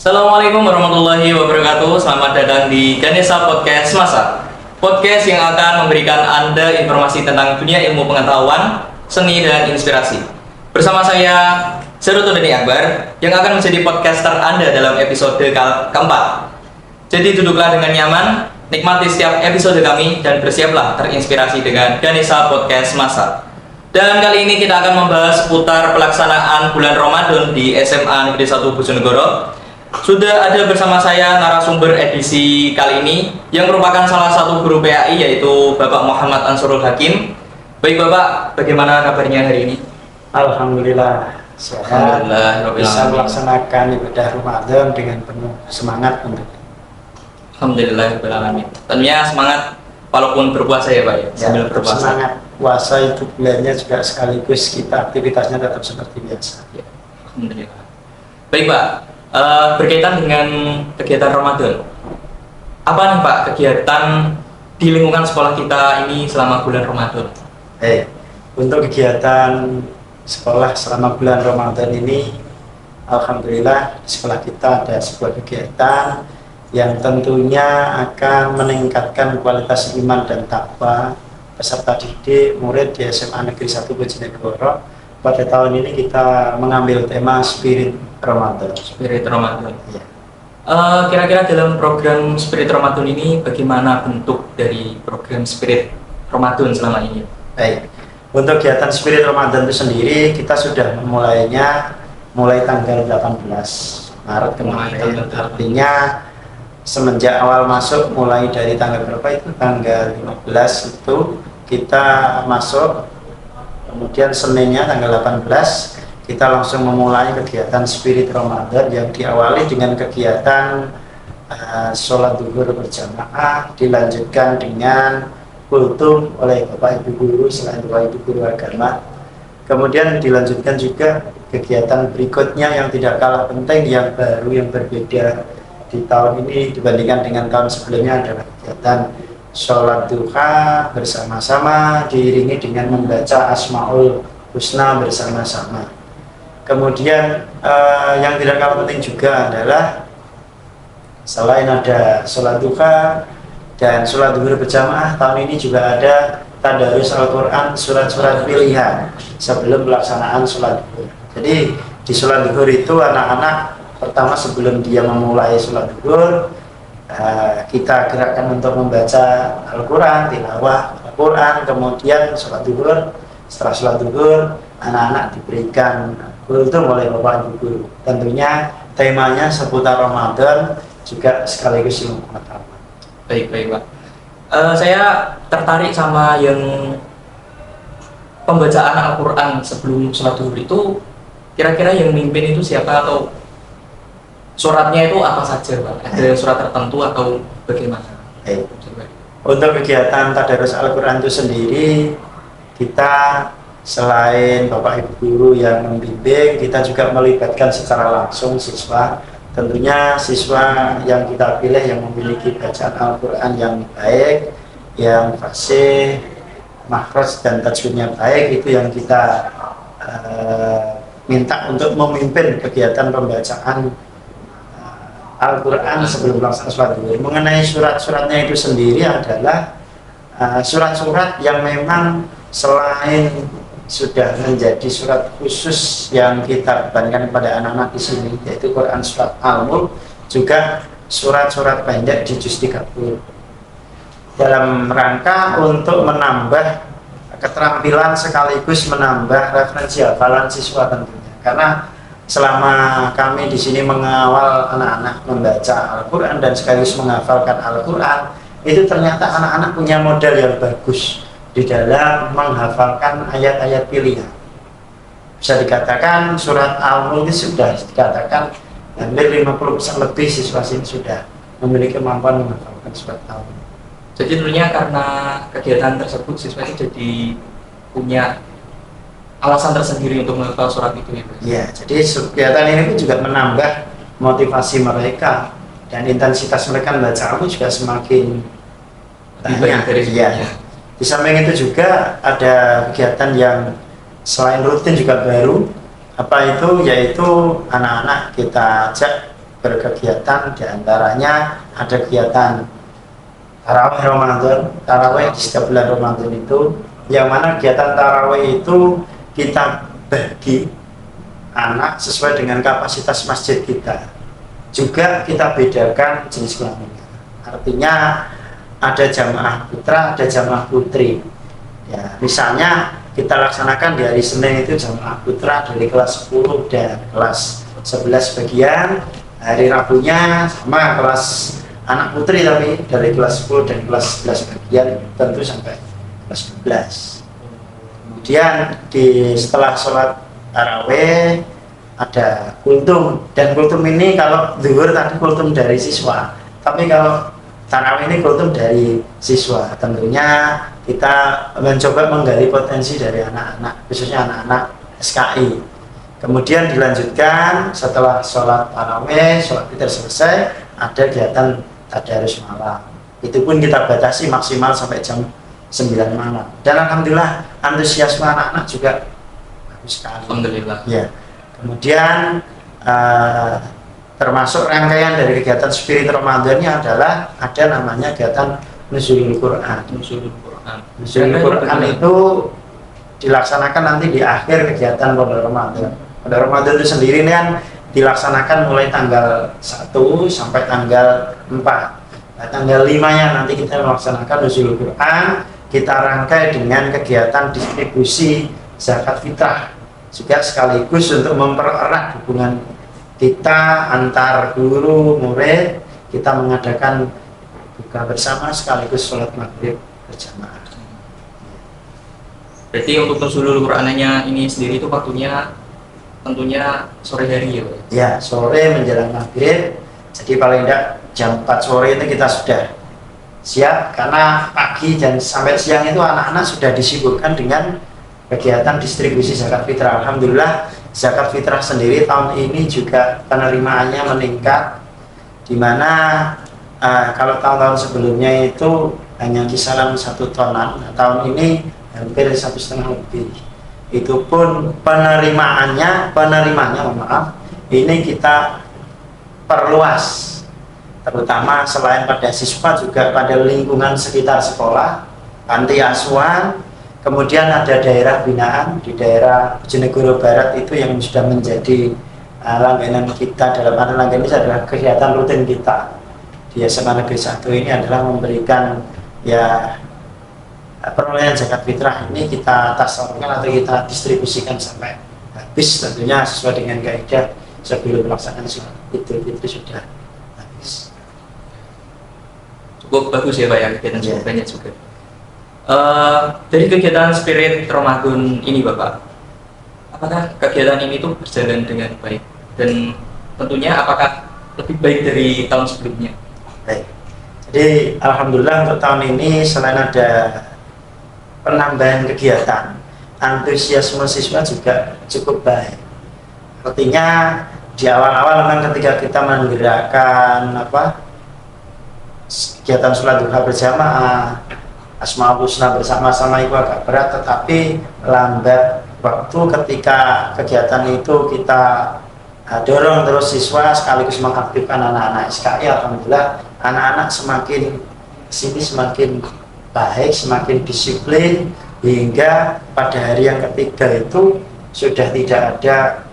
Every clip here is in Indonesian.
Assalamualaikum warahmatullahi wabarakatuh. Selamat datang di Ganesha Podcast Masa. Podcast yang akan memberikan Anda informasi tentang dunia ilmu pengetahuan, seni, dan inspirasi. Bersama saya, Serutudani Akbar, yang akan menjadi podcaster Anda dalam episode keempat. Jadi duduklah dengan nyaman, nikmati setiap episode kami, dan bersiaplah terinspirasi dengan Ganesha Podcast Masa. Dan kali ini kita akan membahas seputar pelaksanaan bulan Ramadan di SMA Negeri 1 Bojonegoro. Sudah ada bersama saya narasumber edisi kali ini yang merupakan salah satu guru PAI, yaitu Bapak Muhammad Ansarul Hakim. Baik Bapak, bagaimana kabarnya hari ini? Alhamdulillah sehat, bisa melaksanakan ibadah Ramadan dengan penuh semangat tentunya. Alhamdulillah. Tentunya semangat walaupun berpuasa ya Pak ya, sambil berpuasa. Semangat puasa itu bulannya juga sekaligus kita aktivitasnya tetap seperti biasa. Ya, Alhamdulillah. Baik Pak, berkaitan dengan kegiatan Ramadan, apa nih Pak kegiatan di lingkungan sekolah kita ini selama bulan Ramadan? Untuk kegiatan sekolah selama bulan Ramadan ini, alhamdulillah di sekolah kita ada sebuah kegiatan yang tentunya akan meningkatkan kualitas iman dan takwa peserta didik murid di SMA Negeri 1 Bojonegoro. Pada tahun ini kita mengambil tema Spirit Ramadan. Spirit Ramadan. Ya. Kira-kira dalam program Spirit Ramadan ini bagaimana bentuk dari program Spirit Ramadan selama ini? Baik. Untuk kegiatan Spirit Ramadan itu sendiri kita sudah memulainya mulai tanggal 18 Maret kemarin. Artinya semenjak awal masuk mulai dari tanggal berapa itu? Tanggal 15 itu kita masuk. Kemudian Seninnya tanggal 18 kita langsung memulai kegiatan Spirit Ramadan yang diawali dengan kegiatan sholat zuhur berjamaah, dilanjutkan dengan kultum oleh Bapak Ibu Guru selain Bapak Ibu Guru Agama. Kemudian dilanjutkan juga kegiatan berikutnya yang tidak kalah penting, yang baru, yang berbeda di tahun ini dibandingkan dengan tahun sebelumnya adalah kegiatan sholat duha bersama-sama diiringi dengan membaca Asmaul Husna bersama-sama. Kemudian yang tidak kalah penting juga adalah selain ada sholat duha dan sholat zuhur berjamaah, tahun ini juga ada tadarus Al-Quran surat-surat pilihan sebelum pelaksanaan sholat zuhur. Jadi di sholat zuhur itu anak-anak pertama sebelum dia memulai sholat zuhur, kita gerakkan untuk membaca Al-Quran, tilawah Al-Quran, kemudian sholat zuhur. Setelah sholat zuhur, anak-anak diberikan kultum oleh Bapak Ibu Guru. Tentunya temanya seputar Ramadan juga sekaligus ilmu pengetahuan. Baik Pak. Saya tertarik sama yang pembacaan Al-Quran sebelum sholat zuhur itu. Kira-kira yang mimpin itu siapa atau suratnya itu apa saja Pak? Ada surat tertentu atau bagaimana? Untuk kegiatan tadarus Al-Quran itu sendiri, kita selain Bapak Ibu Guru yang membimbing, kita juga melibatkan secara langsung siswa. Tentunya siswa yang kita pilih yang memiliki bacaan Al-Quran yang baik, yang fasih, makhraj dan tajwidnya baik, itu yang kita minta untuk memimpin kegiatan pembacaan Al-Quran sebelum pelaksanaan sholat zuhur. Mengenai surat-suratnya itu sendiri adalah surat-surat yang memang selain sudah menjadi surat khusus yang kita bebankan kepada anak-anak di sini, yaitu Quran surat Al-Mulk, juga surat-surat pendek di juz 30 dalam rangka untuk menambah keterampilan sekaligus menambah referensi hafalan siswa tentunya. Karena selama kami di sini mengawal anak-anak membaca Al-Quran dan sekaligus menghafalkan Al-Quran, itu ternyata anak-anak punya modal yang bagus di dalam menghafalkan ayat-ayat pilihan. Bisa dikatakan surat Al-Mulk sudah dikatakan hampir 50% lebih siswa sini sudah memiliki kemampuan menghafalkan surat Al-Mulk. Jadi tentunya karena kegiatan tersebut siswa ini jadi punya alasan tersendiri untuk menghafal surat itu ya Pak? Ya, jadi kegiatan ini pun juga menambah motivasi mereka dan intensitas mereka membaca Al-Quran juga semakin banyak. Ya. Di samping itu juga ada kegiatan yang selain rutin juga baru, apa itu, yaitu anak-anak kita ajak berkegiatan, diantaranya ada kegiatan tarawih Ramadan, tarawih di setiap bulan Ramadan itu, yang mana kegiatan tarawih itu kita bagi anak sesuai dengan kapasitas masjid kita. Juga kita bedakan jenis kelaminnya. Artinya ada jamaah putra, ada jamaah putri. Ya, misalnya kita laksanakan di hari Senin itu jamaah putra dari kelas 10 dan kelas 11 bagian. Hari Rabunya sama kelas anak putri tapi dari kelas 10 dan kelas 11 bagian tentu sampai kelas 12. Kemudian setelah sholat tarawih ada kultum, dan kultum ini kalau zuhur tadi kultum dari siswa, tapi kalau tarawih ini kultum dari siswa. Tentunya kita mencoba menggali potensi dari anak-anak, khususnya anak-anak SKI. Kemudian dilanjutkan setelah sholat tarawih, sholat witir selesai, ada kegiatan tadarus malam. Itu pun kita batasi maksimal sampai jam 9 malam. Dan alhamdulillah antusiasme anak-anak juga bagus sekali. Alhamdulillah. Ya. Kemudian termasuk rangkaian dari kegiatan spirit Ramadannya adalah ada namanya kegiatan Nuzulul Quran. Nuzulul Quran. Nuzulul Quran itu dilaksanakan nanti di akhir kegiatan Pondok Ramadan. Pondok Ramadan itu sendiri kan dilaksanakan mulai tanggal 1 sampai tanggal 4. Nah, tanggal 5-nya nanti kita melaksanakan Nuzulul Quran, kita rangkai dengan kegiatan distribusi zakat fitrah. Juga sekaligus untuk mempererat hubungan kita antar guru murid, kita mengadakan buka bersama sekaligus sholat maghrib berjamaah. Berarti untuk Nuzulul Qurannya ini sendiri itu waktunya tentunya sore hari ya Pak? Ya, sore menjelang maghrib. Jadi paling tidak jam 4 sore itu kita sudah siap, karena pagi dan sampai siang itu anak-anak sudah disibukkan dengan kegiatan distribusi zakat fitrah. Alhamdulillah zakat fitrah sendiri tahun ini juga penerimaannya meningkat, dimana kalau tahun-tahun sebelumnya itu hanya kisaran 1 tonan, nah, tahun ini hampir 1,5 lebih. Itu pun penerimaannya maaf, ini kita perluas, terutama selain pada siswa juga pada lingkungan sekitar sekolah, panti asuhan. Kemudian ada daerah binaan di daerah Bojonegoro Barat itu yang sudah menjadi langganan kita. Dalam arti langganan ini adalah kegiatan rutin kita di SMA Negeri 1 ini adalah memberikan ya perolehan zakat fitrah ini kita tasarufkan atau kita distribusikan sampai habis, tentunya sesuai dengan kaidah sebelum pelaksanaan sholat Idul Fitri sudah habis. Cukup bagus ya Pak ya, kegiatan cukup banyak juga. Dari kegiatan spirit Ramadan ini Bapak, apakah kegiatan ini tuh berjalan dengan baik, dan tentunya apakah lebih baik dari tahun sebelumnya? Baik. Jadi alhamdulillah untuk tahun ini selain ada penambahan kegiatan, antusiasme siswa juga cukup baik. Artinya di awal-awal memang ketika kita menggerakkan kegiatan sholat duha berjamaah, Asmaul Husna bersama-sama itu agak berat, tetapi lambat waktu ketika kegiatan itu kita dorong terus siswa sekaligus mengaktifkan anak-anak SKI. Alhamdulillah anak-anak semakin sini semakin baik, semakin disiplin, hingga pada hari yang ketiga itu sudah tidak ada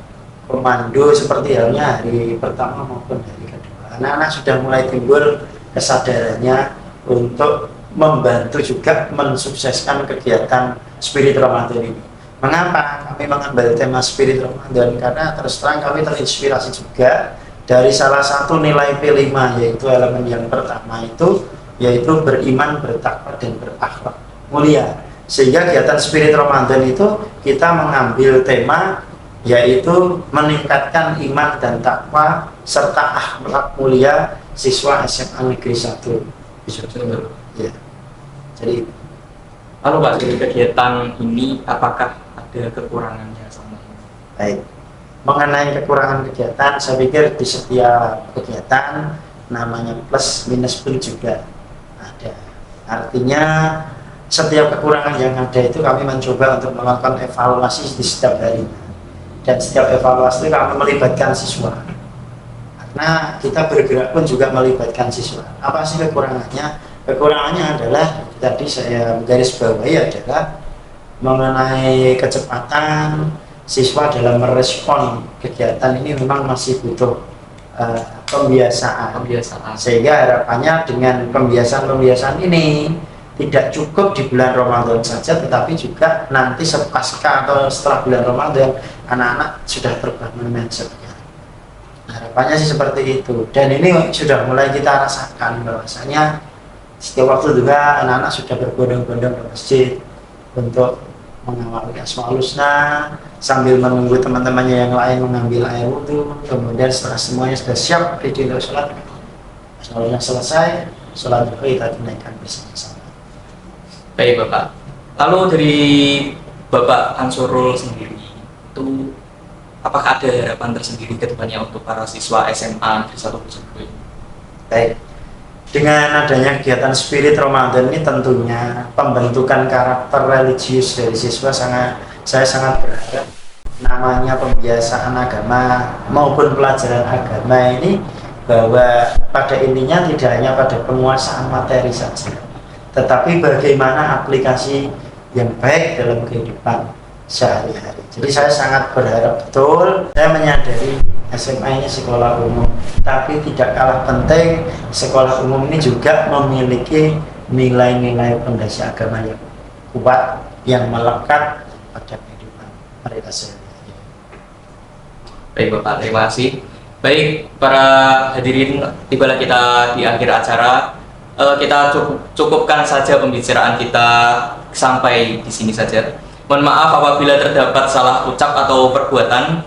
komando seperti halnya hari pertama maupun hari kedua. Anak-anak sudah mulai timbul kesadarannya untuk membantu juga mensukseskan kegiatan spirit Ramadan ini. Mengapa kami mengambil tema spirit Ramadan? Karena terus terang kami terinspirasi juga dari salah satu nilai P5, yaitu elemen yang pertama itu yaitu beriman, bertakwa, dan berakhlak mulia. Sehingga kegiatan spirit Ramadan itu kita mengambil tema yaitu meningkatkan iman dan takwa serta akhlak mulia siswa SMA Negeri 1. Ya. Jadi Lalu Pak, dari kegiatan ini apakah ada kekurangannya sama ini? baik, mengenai kekurangan kegiatan, saya pikir di setiap kegiatan namanya plus minus pun juga ada. Artinya setiap kekurangan yang ada itu kami mencoba untuk melakukan evaluasi di setiap hari, dan setiap evaluasi kami melibatkan siswa karena kita bergerak pun juga melibatkan siswa. Apa sih kekurangannya? Kekurangannya adalah tadi saya garis bawahi adalah mengenai kecepatan siswa dalam merespon kegiatan ini memang masih butuh pembiasaan. Sehingga harapannya dengan pembiasaan ini tidak cukup di bulan Ramadan saja, tetapi juga nanti sepasca atau setelah bulan Ramadan anak-anak sudah terbangun mindsetnya. Harapannya sih seperti itu. Dan ini sudah mulai kita rasakan bahwasanya setiap waktu juga anak-anak sudah berbondong-bondong ke masjid untuk mengawali Asmaul Husna sambil menunggu teman-temannya yang lain mengambil air wudhu. Kemudian setelah semuanya sudah siap ready untuk sholat, Asmaul Husna selesai, sholat zuhur kita tunaikan bersama-sama. Baik Bapak, lalu dari Bapak Ansurul sendiri itu apakah ada harapan tersendiri ke depannya untuk para siswa SMA Negeri 1 Bojonegoro? Baik, dengan adanya kegiatan Spirit Ramadan ini tentunya pembentukan karakter religius dari siswa saya sangat berharap namanya pembiasaan agama maupun pelajaran agama ini bahwa pada intinya tidak hanya pada penguasaan materi saja, tetapi bagaimana aplikasi yang baik dalam kehidupan sehari-hari. Jadi saya sangat berharap betul, saya menyadari SMA ini sekolah umum, tapi tidak kalah penting sekolah umum ini juga memiliki nilai-nilai pondasi agama yang kuat, yang melekat pada kehidupan mereka sehari-hari. Baik Bapak, terima kasih. Baik para hadirin, tibalah kita di akhir acara. Kita cukupkan saja pembicaraan kita sampai di sini saja. Mohon maaf apabila terdapat salah ucap atau perbuatan.